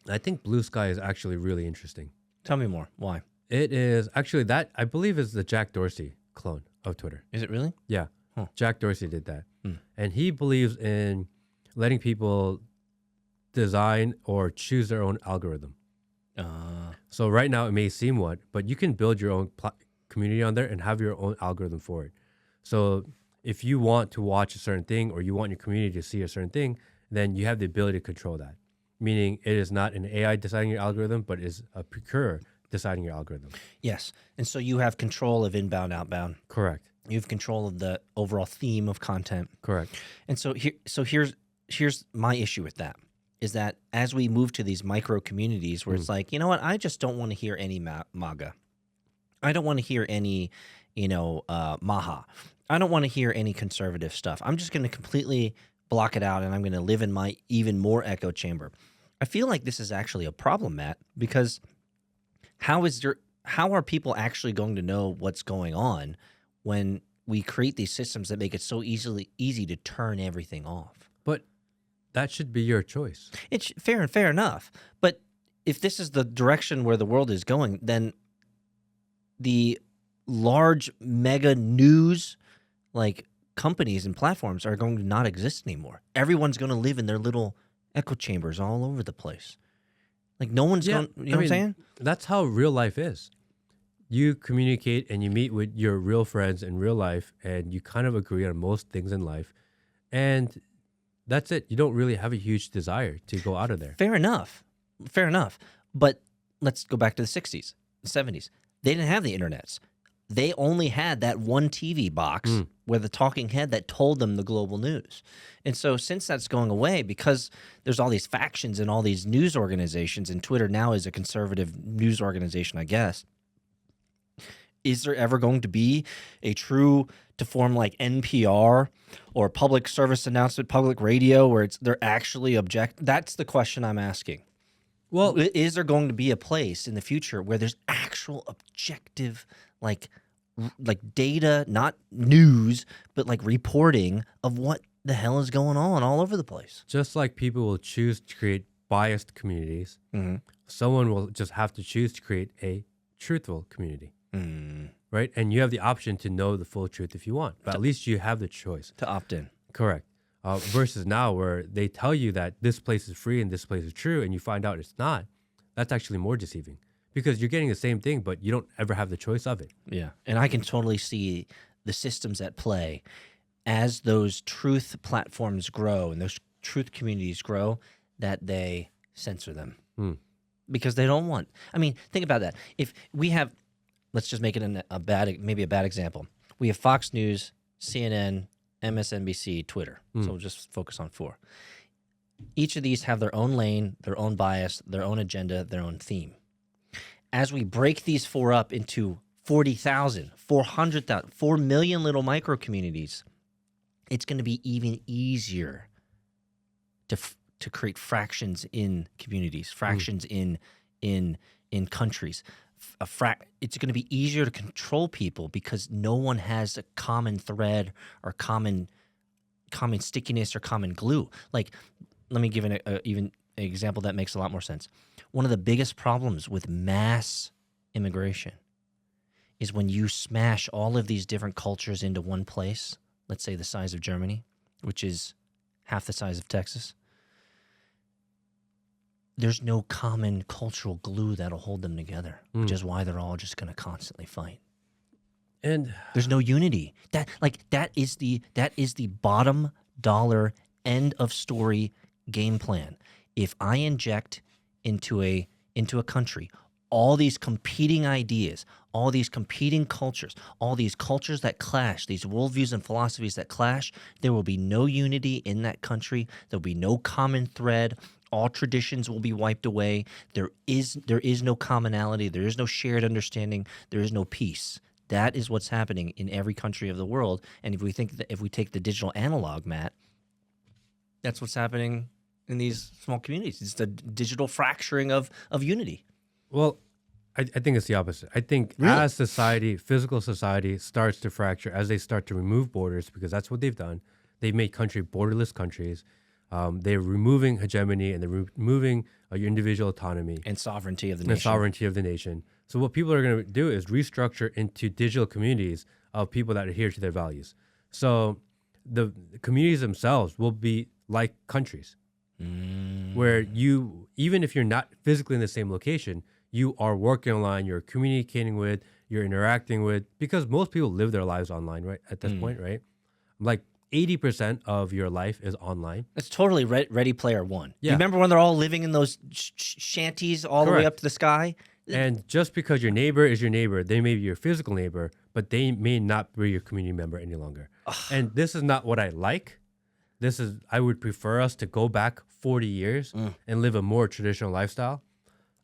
I think Blue Sky is actually really interesting. Tell me more. Why? It is actually that I believe is the Jack Dorsey clone of Twitter. Is it really? Yeah. Huh. Jack Dorsey did that. And he believes in letting people design or choose their own algorithm. So right now it may seem what, but you can build your own community on there and have your own algorithm for it. So if you want to watch a certain thing or you want your community to see a certain thing, then you have the ability to control that. Meaning it is not an AI deciding your algorithm, but it is a procurer deciding your algorithm. Yes. And so you have control of inbound, outbound. Correct. You have control of the overall theme of content. Correct. And so here's my issue with that, is that as we move to these micro communities where it's like, you know what, I just don't want to hear any MAGA. I don't want to hear any, Maha. I don't want to hear any conservative stuff. I'm just going to completely block it out and I'm going to live in my even more echo chamber. I feel like this is actually a problem, Matt, because how are people actually going to know what's going on when we create these systems that make it so easy to turn everything off? But that should be your choice. It's fair enough. But if this is the direction where the world is going, then the large mega news like companies and platforms are going to not exist anymore. Everyone's going to live in their little echo chambers all over the place. Like no one's going, you know what I'm saying? That's how real life is. You communicate and you meet with your real friends in real life and you kind of agree on most things in life. And that's it. You don't really have a huge desire to go out of there. Fair enough. But let's go back to the 60s, the 70s. They didn't have the internets. They only had that one TV box with a talking head that told them the global news. And so since that's going away, because there's all these factions and all these news organizations, and Twitter now is a conservative news organization, I guess, is there ever going to be a true to form like NPR or public service announcement, public radio, where they're actually object? That's the question I'm asking. Well, is there going to be a place in the future where there's actual objective, like data, not news, but like reporting of what the hell is going on all over the place? Just like people will choose to create biased communities, someone will just have to choose to create a truthful community. Right? And you have the option to know the full truth if you want, but at least you have the choice. To opt in. Correct. Versus now where they tell you that this place is free and this place is true and you find out it's not, that's actually more deceiving because you're getting the same thing, but you don't ever have the choice of it. Yeah. And I can totally see the systems at play as those truth platforms grow and those truth communities grow, that they censor them because they don't want. I mean, think about that. If we have, let's just make it a bad example. We have Fox News, CNN, MSNBC, Twitter. So we'll just focus on 4. Each of these have their own lane, their own bias, their own agenda, their own theme. As we break these 4 up into 40,000, 400,000, 4 million little micro communities, it's going to be even easier to create fractions in communities, fractions in countries. It's going to be easier to control people because no one has a common thread or common stickiness or common glue. Like, let me give even an example that makes a lot more sense. One of the biggest problems with mass immigration is when you smash all of these different cultures into one place, let's say the size of Germany, which is half the size of Texas. There's no common cultural glue that'll hold them together, which is why they're all just going to constantly fight. And there's no unity. That is the bottom dollar end of story game plan. If I inject into a country all these competing ideas, all these competing cultures, all these cultures that clash, these worldviews and philosophies that clash, there will be no unity in that country. There'll be no common thread. All traditions will be wiped away. There is no commonality. There is no shared understanding. There is no peace. That is what's happening in every country of the world. And if we take the digital analog, Matt, that's what's happening in these small communities. It's the digital fracturing of unity. Well, I think it's the opposite. I think as society, physical society starts to fracture, as they start to remove borders, because that's what they've done. They've made borderless countries. They're removing hegemony and they're removing your individual autonomy and sovereignty of the and nation. sovereignty of the nation. So what people are going to do is restructure into digital communities of people that adhere to their values. So the communities themselves will be like countries, where you, even if you're not physically in the same location, you are working online, you're communicating with, you're interacting with, because most people live their lives online, right? At this point, right? Like 80% of your life is online. It's totally Ready Player One. Yeah. You remember when they're all living in those shanties all the way up to the sky? And just because your neighbor is your neighbor, they may be your physical neighbor, but they may not be your community member any longer. And this is not what I like. I would prefer us to go back 40 years and live a more traditional lifestyle.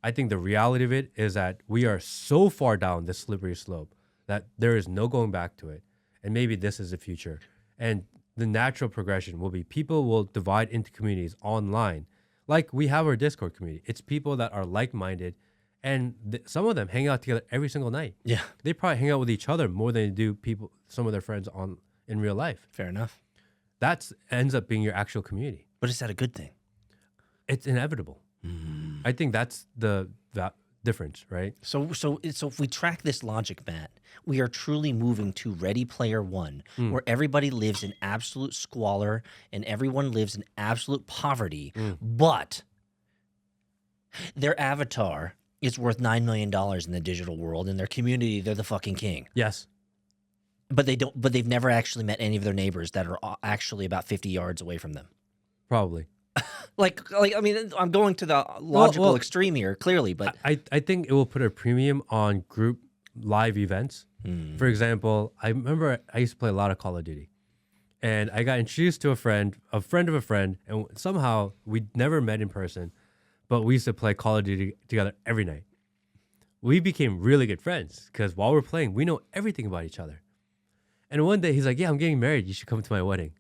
I think the reality of it is that we are so far down this slippery slope that there is no going back to it. And maybe this is the future. And the natural progression will be people will divide into communities online. Like we have our Discord community. It's people that are like-minded, and some of them hang out together every single night. Yeah. They probably hang out with each other more than they do some of their friends in real life. Fair enough. That ends up being your actual community. But is that a good thing? It's inevitable. I think that's the difference, right? So if we track this logic, Matt, we are truly moving to Ready Player One, where everybody lives in absolute squalor and everyone lives in absolute poverty, but their avatar is worth $9 million in the digital world. In their community, they're the fucking king. Yes. But they've never actually met any of their neighbors that are actually about 50 yards away from them. Probably. Like I mean, I'm going to the logical extreme here, clearly, but I think it will put a premium on group live events. For example, I remember I used to play a lot of Call of Duty, and I got introduced to a friend of a friend, and somehow we never met in person, but we used to play Call of Duty together every night. We became really good friends because while we're playing, we know everything about each other. And one day he's like, "Yeah, I'm getting married. You should come to my wedding."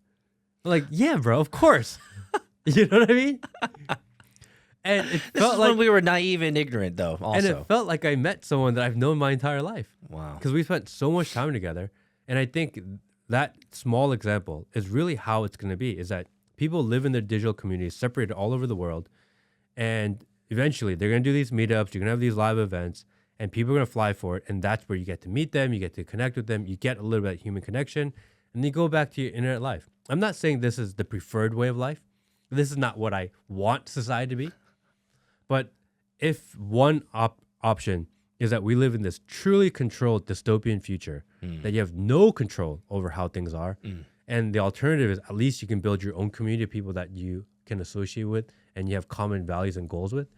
I'm like, "Yeah, bro, of course." You know what I mean? And it felt like when we were naive and ignorant, though. Also, and it felt like I met someone that I've known my entire life. Wow. Because we spent so much time together, and I think that small example is really how it's going to be. Is that people live in their digital communities, separated all over the world, and eventually they're going to do these meetups. You're going to have these live events, and people are going to fly for it. And that's where you get to meet them, you get to connect with them, you get a little bit of human connection, and then you go back to your internet life. I'm not saying this is the preferred way of life. This is not what I want society to be. But if one option is that we live in this truly controlled dystopian future, that you have no control over how things are, and the alternative is at least you can build your own community of people that you can associate with and you have common values and goals with,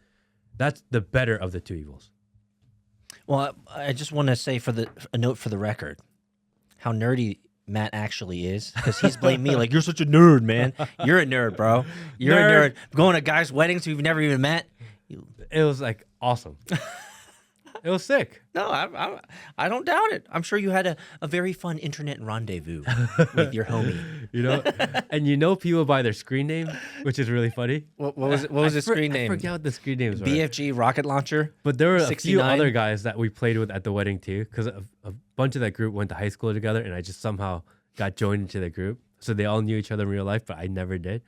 that's the better of the two evils. Well, I just want to say a note for the record, how nerdy Matt actually is, because he's blamed me like, "You're such a nerd, man. You're a nerd, bro. You're a nerd. Going to guys' weddings who you've never even met." It was like awesome. It was sick. No, I don't doubt it. I'm sure you had a very fun internet rendezvous with your homie. You know, and people by their screen name, which is really funny. What was it? What was the screen name? I forget what the screen names were. BFG rocket launcher. But there were 69? a few other guys that we played with at the wedding too, because a bunch of that group went to high school together, and I just somehow got joined into the group. So they all knew each other in real life, but I never did.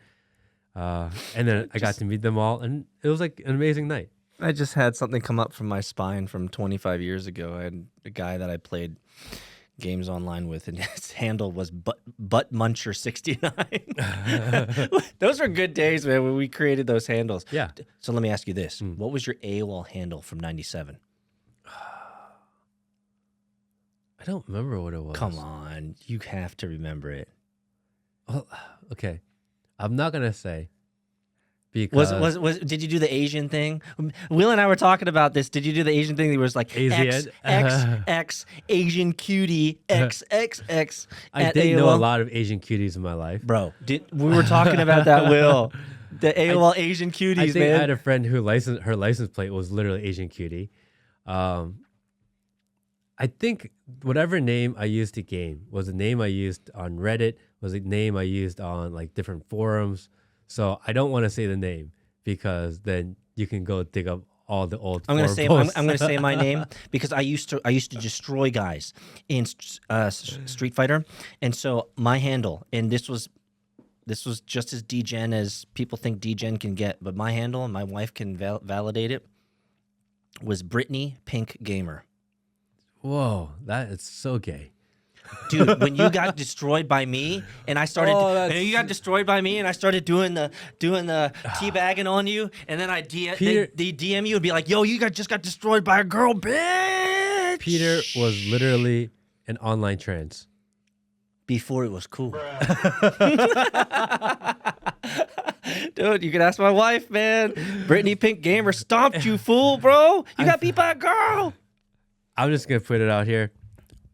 And then I got to meet them all, and it was like an amazing night. I just had something come up from my spine from 25 years ago. I had a guy that I played games online with, and his handle was Butt Muncher 69. Those were good days, man, when we created those handles. Yeah. So let me ask you this. What was your AOL handle from 97? I don't remember what it was. Come on. You have to remember it. Well, okay. I'm not going to say. Because did you do the Asian thing? Will and I were talking about this. Did you do the Asian thing? It was like X Asian cutie XXX. I did know a lot of Asian cuties in my life, bro. We were talking about that, Will. The AOL Asian cuties. I think I had a friend who her license plate was literally Asian cutie. I think whatever name I used to game was the name I used on Reddit, was the name I used on like different forums. So I don't want to say the name because then you can go dig up all the old. I'm going to say my name because I used to destroy guys in Street Fighter, and so my handle, and this was this was just as degen as people think degen can get, but my handle, and my wife can validate it, was Brittany Pink Gamer. Whoa, that is so gay. Dude, when you got destroyed by me, and I started, you got destroyed by me, and I started doing the teabagging on you, and then they DM you and be like, "Yo, just got destroyed by a girl, bitch." Peter was literally an online trans before it was cool. Dude, you can ask my wife, man. Brittany Pink Gamer stomped you, fool, bro. You got beat by a girl. I'm just gonna put it out here.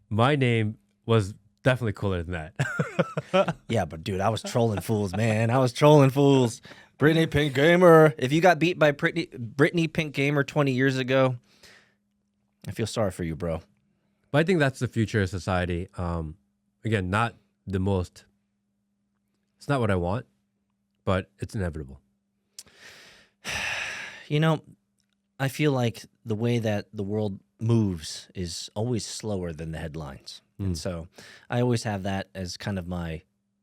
My name was definitely cooler than that. Yeah, but dude, I was trolling fools, man. I was trolling fools. Brittany Pink Gamer. If you got beat by Brittany Pink Gamer 20 years ago, I feel sorry for you, bro. But I think that's the future of society. Again, not the most. It's not what I want, but it's inevitable. You know, I feel like the way that the world moves is always slower than the headlines. And so I always have that as kind of my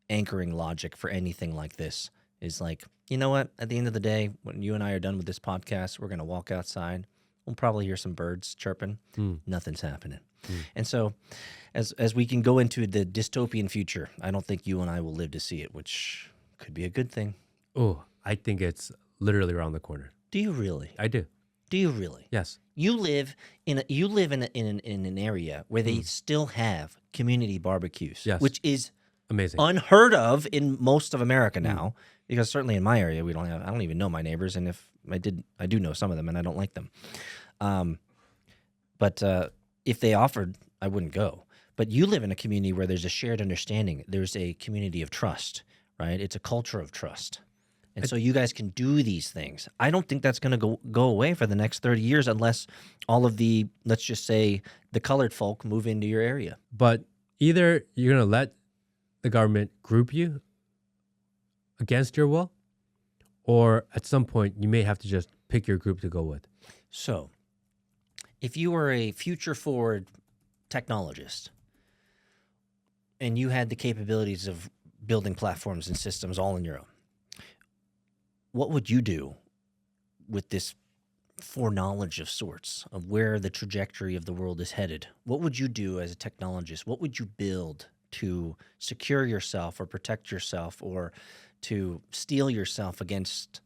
anchoring logic for anything like this, is like, you know what? At the end of the day, when you and I are done with this podcast, we're going to walk outside. We'll probably hear some birds chirping. Nothing's happening. And so as we can go into the dystopian future, I don't think you and I will live to see it, which could be a good thing. Oh, I think it's literally around the corner. Do you really? I do. Do you really? Yes. You live in an area where they still have community barbecues, yes. which is amazing, unheard of in most of America now. Because certainly in my area, we don't have. I don't even know my neighbors, and if I did, I do know some of them, and I don't like them. But if they offered, I wouldn't go. But you live in a community where there's a shared understanding. There's a community of trust, right? It's a culture of trust. And so you guys can do these things. I don't think that's going to go away for the next 30 years unless all of the, let's just say, the colored folk move into your area. But either you're going to let the government group you against your will, or at some point you may have to just pick your group to go with. So if you were a future-forward technologist and you had the capabilities of building platforms and systems all on your own, what would you do with this foreknowledge of sorts of where the trajectory of the world is headed? What would you do as a technologist? What would you build to secure yourself or protect yourself or to steel yourself against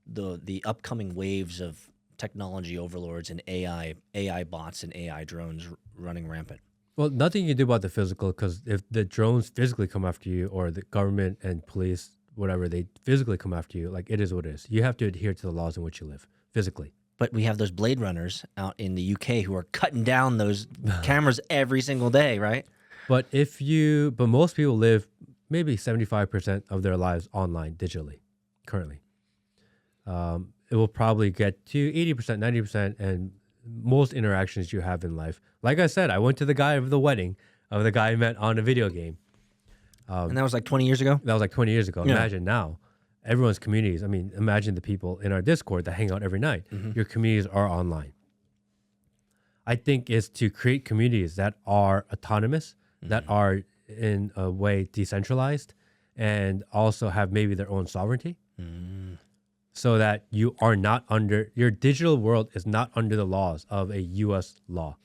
the upcoming waves of technology overlords and AI bots and AI drones running rampant? Well, nothing you can do about the physical, because if the drones physically come after you, or the government and police, whatever, they physically come after you, like, it is what it is. You have to adhere to the laws in which you live physically. But we have those Blade Runners out in the UK who are cutting down those cameras every single day, right? But most people live maybe 75% of their lives online digitally currently. It will probably get to 80%, 90%, and most interactions you have in life. Like I said, I went to the guy of the wedding of the guy I met on a video game. And that was like 20 years ago? That was like 20 years ago. Yeah. Imagine now, everyone's communities. I mean, imagine the people in our Discord that hang out every night. Your communities are online. I think it's to create communities that are autonomous, that are in a way decentralized, and also have maybe their own sovereignty. So that you are not under, your digital world is not under the laws of a U.S. law.